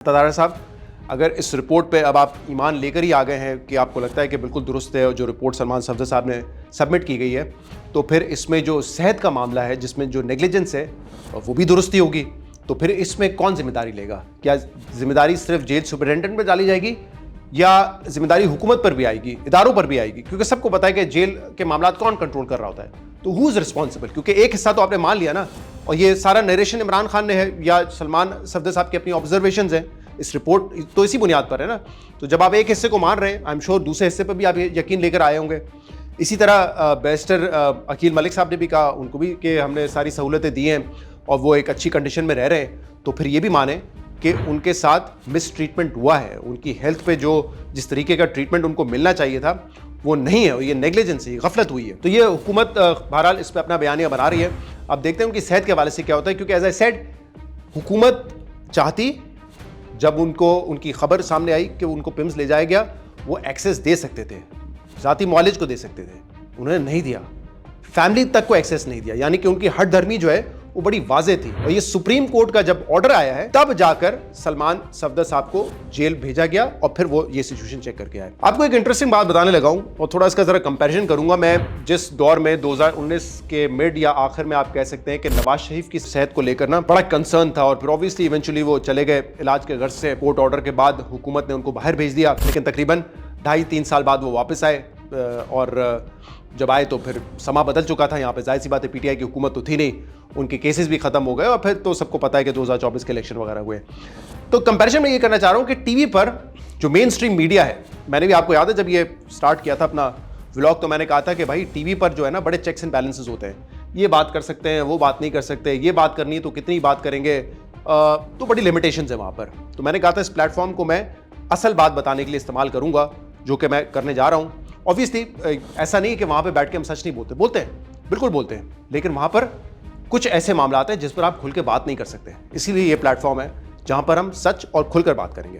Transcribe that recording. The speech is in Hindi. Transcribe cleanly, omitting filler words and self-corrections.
तदारा साहब, अगर इस रिपोर्ट पे अब आप ईमान लेकर ही आ गए हैं कि आपको लगता है कि बिल्कुल दुरुस्त है और जो रिपोर्ट सलमान सफदर साहब ने सबमिट की गई है, तो फिर इसमें जो सेहत का मामला है जिसमें जो नेग्लिजेंस है वो भी दुरुस्ती होगी, तो फिर इसमें कौन जिम्मेदारी लेगा? क्या जिम्मेदारी सिर्फ जेल सुपरिटेंडेंट पर डाली जाएगी या जिम्मेदारी हुकूमत पर भी आएगी, इदारों पर भी आएगी? क्योंकि सबको पता है कि जेल के मामला कौन कंट्रोल कर रहा होता है, तो हु इज रिस्पॉन्सिबल? क्योंकि एक हिस्सा तो आपने मान लिया ना, और ये सारा नरेशन इमरान खान ने है या सलमान सफदर साहब की अपनी ऑब्जर्वेशंस हैं, इस रिपोर्ट तो इसी बुनियाद पर है ना। तो जब आप एक हिस्से को मान रहे हैं, आई एम श्योर दूसरे हिस्से पर भी आप यकीन लेकर आए होंगे। इसी तरह बैरिस्टर अकील मलिक साहब ने भी कहा, उनको भी कि हमने सारी सहूलतें दी हैं और वो एक अच्छी कंडीशन में रह रहे हैं, तो फिर ये भी माने कि उनके साथ मिस ट्रीटमेंट हुआ है, उनकी हेल्थ पे जो जिस तरीके का ट्रीटमेंट उनको मिलना चाहिए था वो नहीं है, ये नेग्लिजेंस है, गफलत हुई है। तो ये हुकूमत बहरहाल इस पर अपना बयानिया बना रही है। अब देखते हैं उनकी सेहत के हवाले से क्या होता है, क्योंकि एज आई सेड, हुकूमत चाहती जब उनको उनकी खबर सामने आई कि उनको पिम्स ले जाया गया, वो एक्सेस दे सकते थे, ज़ाती मुआलिज को दे सकते थे, उन्होंने नहीं दिया, फैमिली तक को एक्सेस नहीं दिया, यानी कि उनकी हट धर्मी जो है वो बड़ी वाजे थी। और ये सुप्रीम कोर्ट का जब ऑर्डर आया है तब जाकर सलमान सफदर साहब को जेल भेजा गया और फिर वो ये सिचुएशन चेक करके आए। आपको एक इंटरेस्टिंग बात बताने लगा हूं और थोड़ा इसका जरा कंपैरिजन करूंगा। मैं जिस दौर में 2019 के मिड या आखिर में आप कह सकते हैं कि नवाज शरीफ की सेहत को लेकर ना बड़ा कंसर्न था, और फिर ऑब्वियसली इवेंचुअली वो चले गए इलाज के गर्ज से। कोर्ट ऑर्डर के बाद हुकूमत ने उनको बाहर भेज दिया, लेकिन तकरीबन 2.5-3 साल बाद वो वापस आए, और जब आए तो फिर समा बदल चुका था यहाँ पे। जाहिर सी बात है, पीटीआई की हुकूमत तो थी नहीं, उनके केसेस भी खत्म हो गए और फिर तो सबको पता है कि 2024 के इलेक्शन वगैरह हुए। तो कंपैरिजन में ये करना चाह रहा हूँ कि टीवी पर जो मेन स्ट्रीम मीडिया है, मैंने भी आपको याद है जब ये स्टार्ट किया था अपना व्लॉग, तो मैंने कहा था कि भाई टीवी पर जो है ना बड़े चेक्स एंड बैलेंसेस होते हैं, ये बात कर सकते हैं, वो बात नहीं कर सकते, ये बात करनी है तो कितनी बात करेंगे, तो बड़ी लिमिटेशंस है वहाँ पर। तो मैंने कहा था इस प्लेटफॉर्म को मैं असल बात बताने के लिए इस्तेमाल करूँगा, जो कि मैं करने जा रहा हूँ। ऑब्वियसली ऐसा नहीं है कि वहाँ पे बैठ के हम सच नहीं बोलते, बोलते हैं, बिल्कुल बोलते हैं, लेकिन वहाँ पर कुछ ऐसे मामला आते हैं जिस पर आप खुल के बात नहीं कर सकते। इसीलिए ये प्लेटफॉर्म है जहाँ पर हम सच और खुलकर बात करेंगे।